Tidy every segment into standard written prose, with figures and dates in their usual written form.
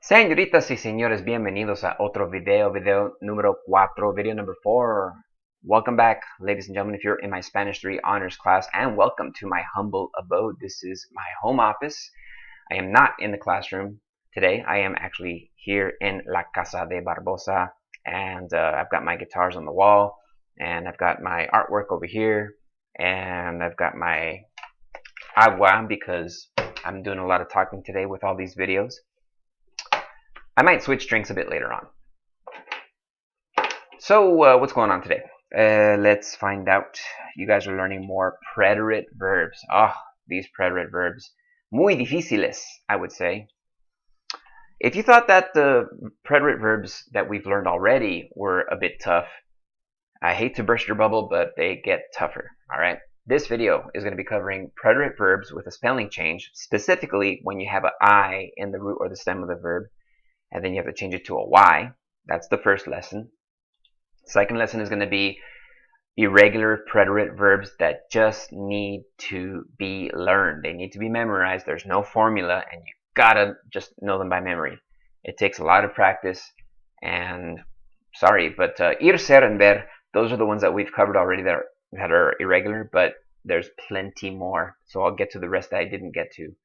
Señoritas y señores, bienvenidos a otro video número 4, video number 4. Welcome back, ladies and gentlemen, if you're in my Spanish 3 honors class, and welcome to my humble abode. This is my home office. I am not in the classroom today. I am actually here in La Casa de Barbosa, and I've got my guitars on the wall, and I've got my artwork over here, and I've got my agua because I'm doing a lot of talking today with all these videos. I might switch drinks a bit later on. So what's going on today? Let's find out. You guys are learning more preterite verbs. These preterite verbs. Muy difíciles, I would say. If you thought that the preterite verbs that we've learned already were a bit tough, I hate to burst your bubble, but they get tougher. All right. This video is going to be covering preterite verbs with a spelling change, specifically when you have an I in the root or the stem of the verb, and then you have to change it to a Y. That's the first lesson. Second lesson is going to be irregular preterite verbs that just need to be learned. They need to be memorized. There's no formula, and you gotta just know them by memory. It takes a lot of practice, and sorry, but ir, ser, and ver, those are the ones that we've covered already that are irregular, but there's plenty more. So I'll get to the rest that I didn't get to.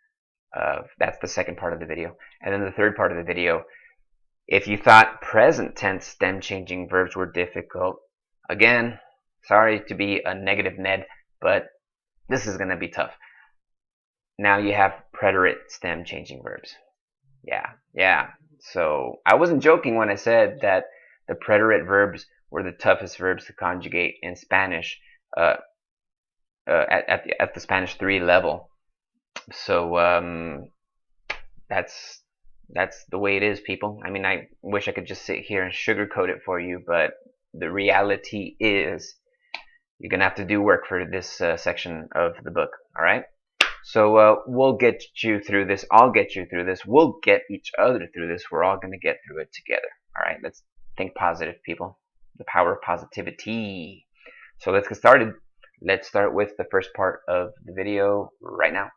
That's the second part of the video. And then the third part of the video, if you thought present tense stem changing verbs were difficult, again, sorry to be a negative Ned, but this is going to be tough. Now you have preterite stem changing verbs. Yeah. So I wasn't joking when I said that the preterite verbs were the toughest verbs to conjugate in Spanish at the Spanish 3 level. So that's the way it is, people. I mean, I wish I could just sit here and sugarcoat it for you, but the reality is you're gonna have to do work for this section of the book. All right. So we'll get you through this. I'll get you through this. We'll get each other through this. We're all gonna get through it together. All right. Let's think positive, people. The power of positivity. So let's get started. Let's start with the first part of the video right now.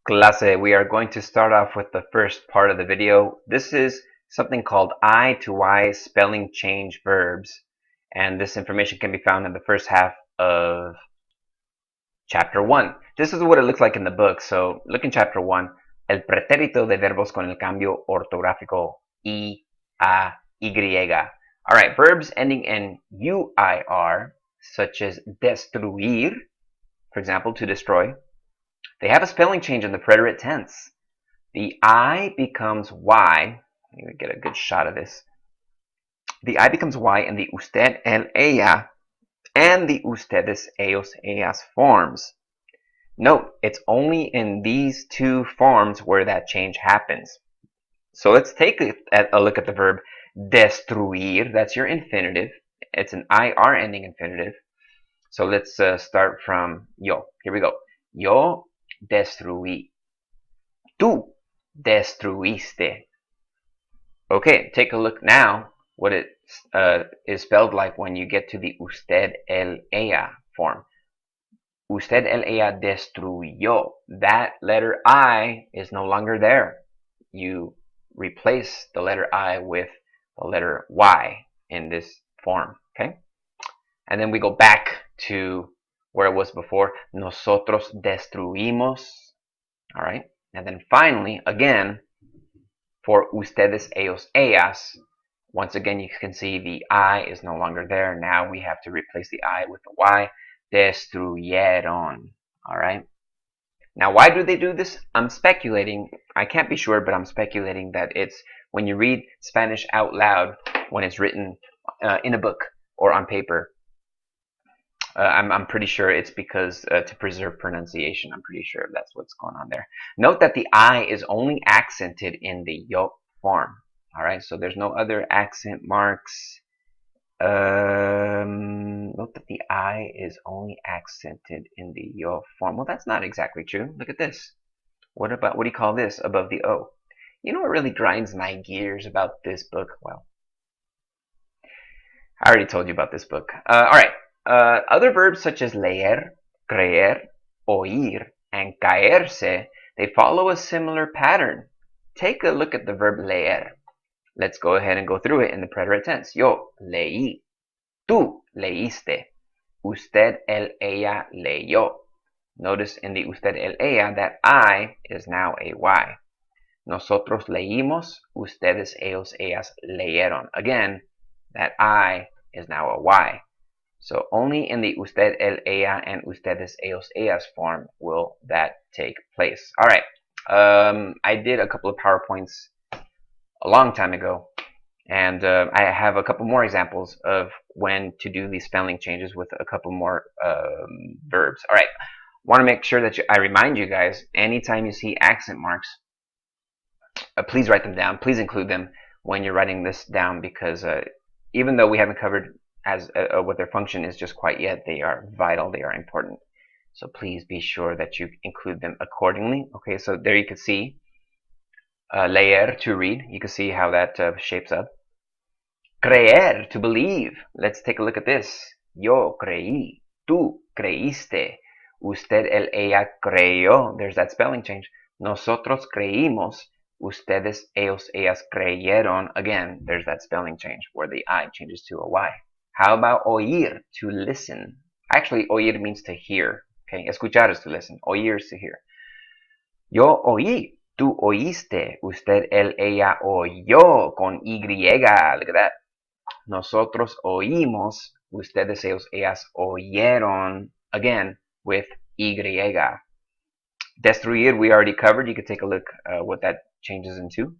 Clase, we are going to start off with the first part of the video. This is something called I to Y spelling change verbs, and this information can be found in the first half of chapter 1. This is what it looks like in the book. So look in chapter 1. El pretérito de verbos con el cambio ortográfico I, A, Y. All right, verbs ending in UIR, such as destruir, for example, to destroy. They have a spelling change in the preterite tense. The I becomes Y. Let me get a good shot of this. The I becomes Y in the usted, el, ella, and the ustedes, ellos, ellas forms. Note, it's only in these two forms where that change happens. So let's take a look at the verb destruir. That's your infinitive. It's an IR ending infinitive. So let's start from yo. Here we go. Yo destruí. Tú destruiste. Okay, take a look now what it is spelled like when you get to the usted, el, ella form. Usted, el, ella destruyó. That letter I is no longer there. You replace the letter I with the letter Y in this form. Okay? And then we go back to where it was before. Nosotros destruimos. All right. And then finally, again, for ustedes, ellos, ellas, once again, you can see the I is no longer there. Now we have to replace the I with the Y. Destruyeron. All right. Now, why do they do this? I'm speculating. I can't be sure, but I'm speculating that it's when you read Spanish out loud, when it's written in a book or on paper. I'm pretty sure it's because to preserve pronunciation. I'm pretty sure that's what's going on there. Note that the I is only accented in the yo form. All right, so there's no other accent marks. Note that the I is only accented in the yo form. Well, that's not exactly true. Look at this. What do you call this above the O? You know what really grinds my gears about this book? Well, I already told you about this book. All right. Other verbs such as leer, creer, oír, and caerse, they follow a similar pattern. take a look at the verb leer. Let's go ahead and go through it in the preterite tense. Yo leí. Tú leíste. Usted, él, ella leyó. Notice in the usted, él, ella that I is now a Y. Nosotros leímos. Ustedes, ellos, ellas leyeron. Again, that I is now a Y. So only in the usted, él, ella, and ustedes, ellos, ellas form will that take place. All right. I did a couple of PowerPoints a long time ago, and I have a couple more examples of when to do these spelling changes with a couple more verbs. All right. Want to make sure that I remind you guys, anytime you see accent marks, please write them down. Please include them when you're writing this down, because even though we haven't covered as what their function is just quite yet, they are vital, they are important. So please be sure that you include them accordingly. Okay, so there you can see leer, to read. You can see how that shapes up. Creer, to believe. Let's take a look at this. Yo creí. Tú creíste. Usted, él, ella creyó. There's that spelling change. Nosotros creímos. Ustedes, ellos, ellas creyeron. Again, there's that spelling change where the I changes to a Y. How about oír, to listen? Actually, oír means to hear. Okay, escuchar is to listen. Oír is to hear. Yo oí. Tú oíste. Usted, él, ella oyó con Y. Look at that. Nosotros oímos. Ustedes, ellos, ellas oyeron. Again, with Y. Destruir, we already covered. You could take a look what that changes into.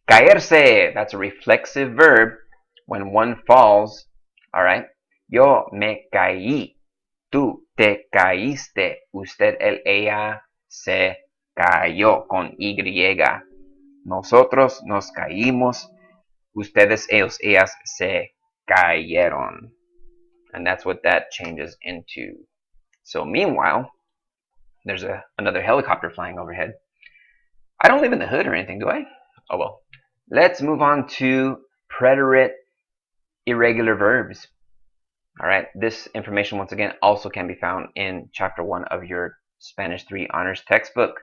Caerse, that's a reflexive verb when one falls. All right. Yo me caí. Tú te caíste. Usted, él, ella se cayó con Y. Nosotros nos caímos. Ustedes, ellos, ellas se cayeron. And that's what that changes into. So meanwhile, there's another helicopter flying overhead. I don't live in the hood or anything, do I? Oh well. Let's move on to preterite irregular verbs. All right, this information once again also can be found in chapter 1 of your Spanish 3 honors textbook.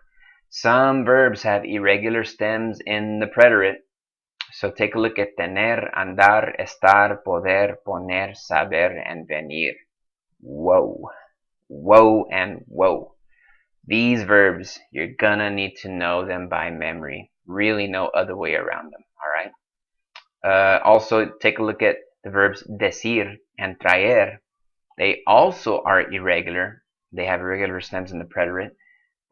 Some verbs have irregular stems in the preterite. So take a look at tener, andar, estar, poder, poner, saber, and venir. Whoa. Whoa and whoa. These verbs, you're gonna need to know them by memory. Really no other way around them, all right? Also, take a look at the verbs decir and traer. They also are irregular. They have irregular stems in the preterite.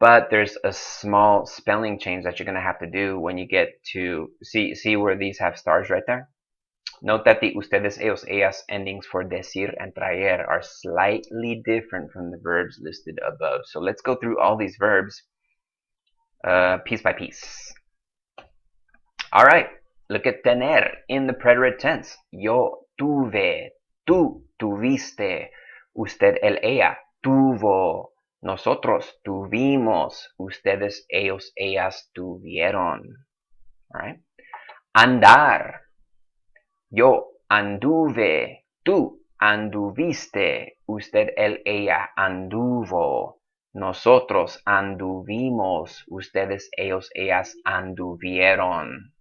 But there's a small spelling change that you're going to have to do when you get to see where these have stars right there. Note that the ustedes, ellos, ellas endings for decir and traer are slightly different from the verbs listed above. So let's go through all these verbs piece by piece. All right, look at tener in the preterite tense. Yo tuve, tú tuviste, usted, él, ella tuvo. Nosotros tuvimos. Ustedes, ellos, ellas tuvieron. All right. Andar. Yo anduve. Tú anduviste. Usted, él, ella anduvo. Nosotros anduvimos. Ustedes, ellos, ellas anduvieron.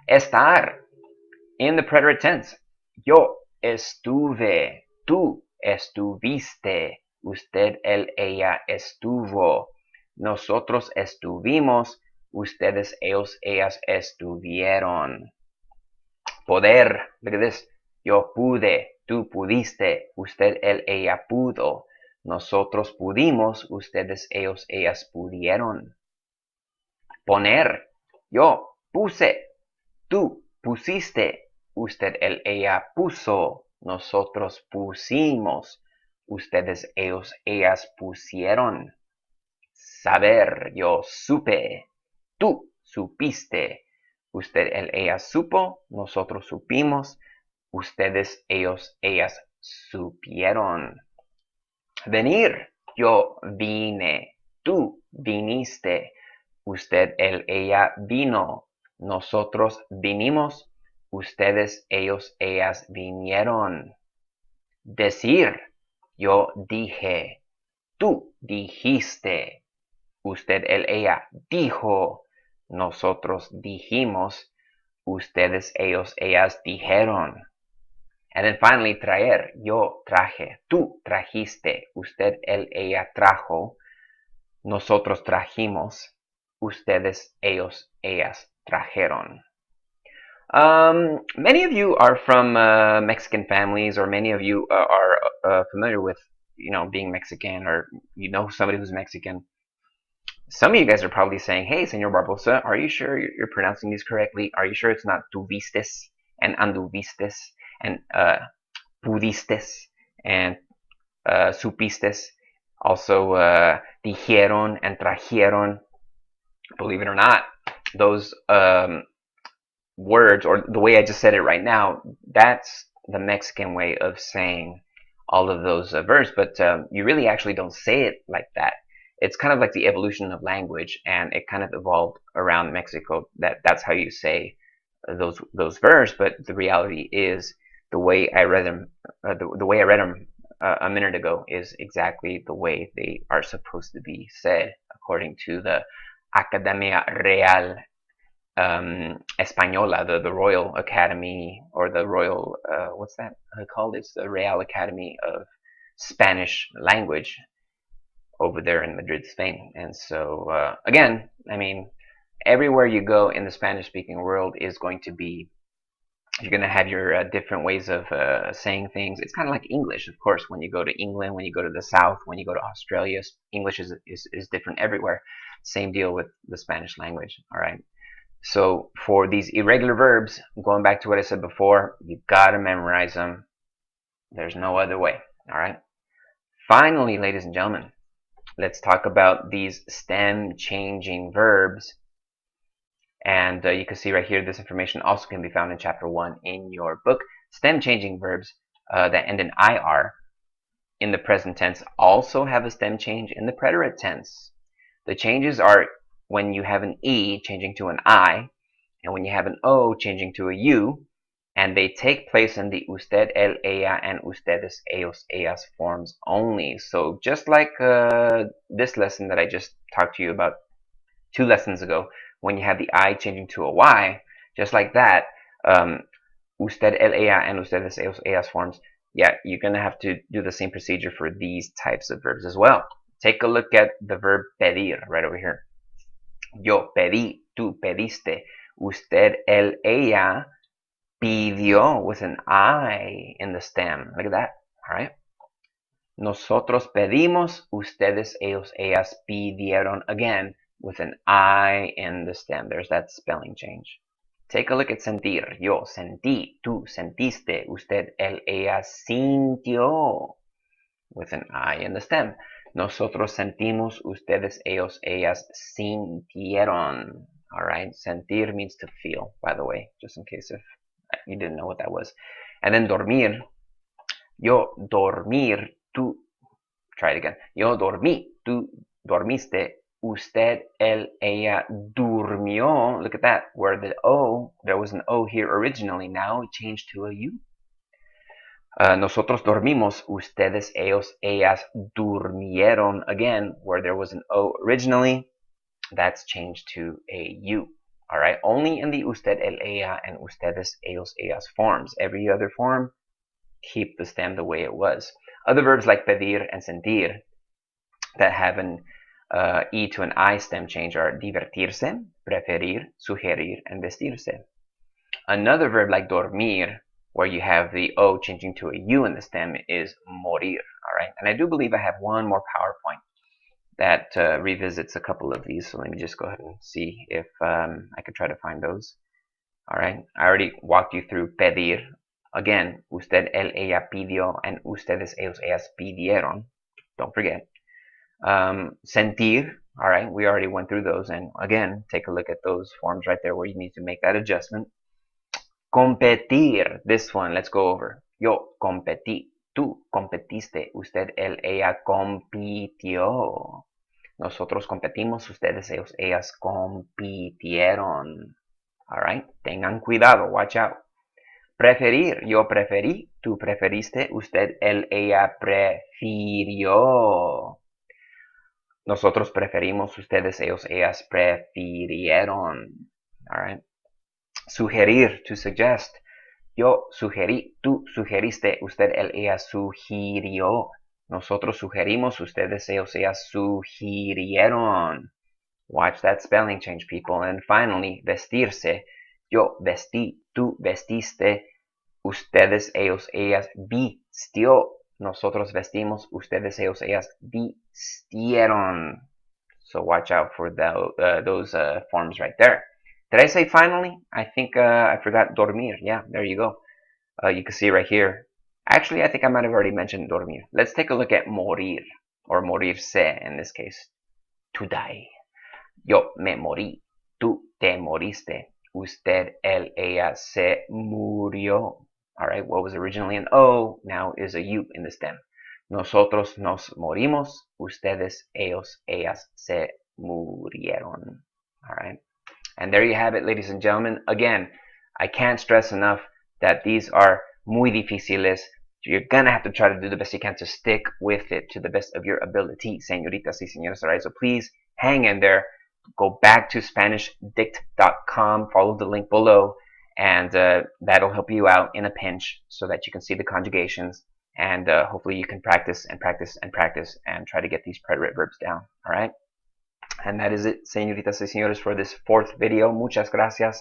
Estar. In the preterite tense. Yo estuve. Tú estuviste. Usted, él, ella estuvo. Nosotros estuvimos. Ustedes, ellos, ellas estuvieron. Poder. Look at this. Yo pude. Tú pudiste. Usted, él, ella pudo. Nosotros pudimos. Ustedes, ellos, ellas pudieron. Poner. Yo puse. Tú pusiste. Usted, él, ella puso. Nosotros pusimos. Ustedes, ellos, ellas pusieron. Saber, yo supe. Tú supiste. Usted, él, ella supo. Nosotros supimos. Ustedes, ellos, ellas supieron. Venir, yo vine. Tú viniste. Usted, él, ella vino. Nosotros vinimos. Ustedes, ellos, ellas vinieron. Decir. Yo dije, tú dijiste, usted, él, ella dijo, nosotros dijimos, ustedes, ellos, ellas dijeron. And then finally, traer, yo traje, tú trajiste, usted, él, ella trajo, nosotros trajimos, ustedes, ellos, ellas trajeron. Many of you are from Mexican families, or many of you are familiar with, being Mexican, or somebody who's Mexican. Some of you guys are probably saying, hey, Señor Barbosa, are you sure you're pronouncing these correctly? Are you sure it's not tuvistes and anduvistes and pudistes and supistes? Also, dijeron and trajeron. Believe it or not, those words, or the way I just said it right now, that's the Mexican way of saying all of those verbs, but you really actually don't say it like that. It's kind of like the evolution of language, and it kind of evolved around Mexico. That's how you say those verbs, but the reality is the way I read them, a minute ago, is exactly the way they are supposed to be said according to the Academia Real Española, the Royal Academy, or the Royal, what's that called? It's the Real Academy of Spanish Language over there in Madrid, Spain. And so, again, I mean, everywhere you go in the Spanish-speaking world is going to be, you're going to have your different ways of saying things. It's kind of like English, of course. When you go to England, when you go to the South, when you go to Australia, English is different everywhere. Same deal with the Spanish language, all right? So for these irregular verbs, going back to what I said before, you've got to memorize them. There's no other way, all right? Finally, ladies and gentlemen, let's talk about these stem-changing verbs. And you can see right here, this information also can be found in Chapter 1 in your book. Stem-changing verbs that end in IR in the present tense also have a stem change in the preterite tense. The changes are when you have an E changing to an I, and when you have an O changing to a U, and they take place in the usted, él, ella, and ustedes, ellos, ellas forms only. So just like this lesson that I just talked to you about 2 lessons ago, when you have the I changing to a Y, just like that, usted, él, ella, and ustedes, ellos, ellas forms, yeah, you're going to have to do the same procedure for these types of verbs as well. Take a look at the verb pedir right over here. Yo pedí, tú pediste, usted, él, ella pidió with an I in the stem. Look at that, all right? Nosotros pedimos, ustedes, ellos, ellas pidieron, again with an I in the stem. There's that spelling change. Take a look at sentir. Yo sentí, tú sentiste, usted, él, ella sintió with an I in the stem. Nosotros sentimos, ustedes, ellos, ellas sintieron. All right, sentir means to feel, by the way, just in case if you didn't know what that was. And then dormir. Yo dormir, tú, try it again. Yo dormí, tú dormiste, usted, él, ella durmió. Look at that, where the O, there was an O here originally, now it changed to a U. Nosotros dormimos, ustedes, ellos, ellas durmieron, again, where there was an O originally, that's changed to a U. All right, only in the usted, el, ella, and ustedes, ellos, ellas forms. Every other form, keep the stem the way it was. Other verbs like pedir and sentir that have an E to an I stem change are divertirse, preferir, sugerir, and vestirse. Another verb like dormir, where you have the O changing to a U in the stem, is morir. All right, and I do believe I have one more PowerPoint that revisits a couple of these. So let me just go ahead and see if I could try to find those. All right, I already walked you through pedir. Again, usted, él, ella pidió, and ustedes, ellos, ellas pidieron. Don't forget. Sentir. All right, we already went through those. And again, take a look at those forms right there where you need to make that adjustment. Competir. This one, let's go over. Yo competí. Tú competiste. Usted, él, ella compitió. Nosotros competimos. Ustedes, ellos, ellas compitieron. All right. Tengan cuidado. Watch out. Preferir. Yo preferí. Tú preferiste. Usted, él, ella prefirió. Nosotros preferimos, ustedes, ellos, ellas prefirieron. All right. Sugerir, to suggest. Yo sugerí, tú sugeriste, usted, él, ella sugirió. Nosotros sugerimos, ustedes, ellos, ellas sugirieron. Watch that spelling change, people. And finally, vestirse. Yo vestí, tú vestiste, ustedes, ellos, ellas vistió. Nosotros vestimos, ustedes, ellos, ellas vistieron. So watch out for those forms right there. Did I say finally? I think I forgot dormir. Yeah, there you go. You can see right here. Actually, I think I might have already mentioned dormir. Let's take a look at morir, or morirse in this case. To die. Yo me morí. Tú te moriste. Usted, él, ella se murió. Alright, what was originally an O now is a U in the stem. Nosotros nos morimos. Ustedes, ellos, ellas se murieron. Alright. And there you have it, ladies and gentlemen. Again, I can't stress enough that these are muy difíciles. You're gonna have to try to do the best you can to stick with it to the best of your ability, señoritas y señores. Alright, so please hang in there. Go back to SpanishDict.com, follow the link below, and that'll help you out in a pinch so that you can see the conjugations, and hopefully you can practice and practice and practice and try to get these preterite verbs down. All right? And that is it, señoritas y señores, for this fourth video. Muchas gracias.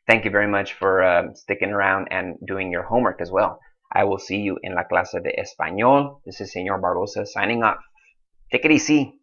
Thank you very much for sticking around and doing your homework as well. I will see you in la clase de Español. This is Señor Barbosa signing off. Take it easy.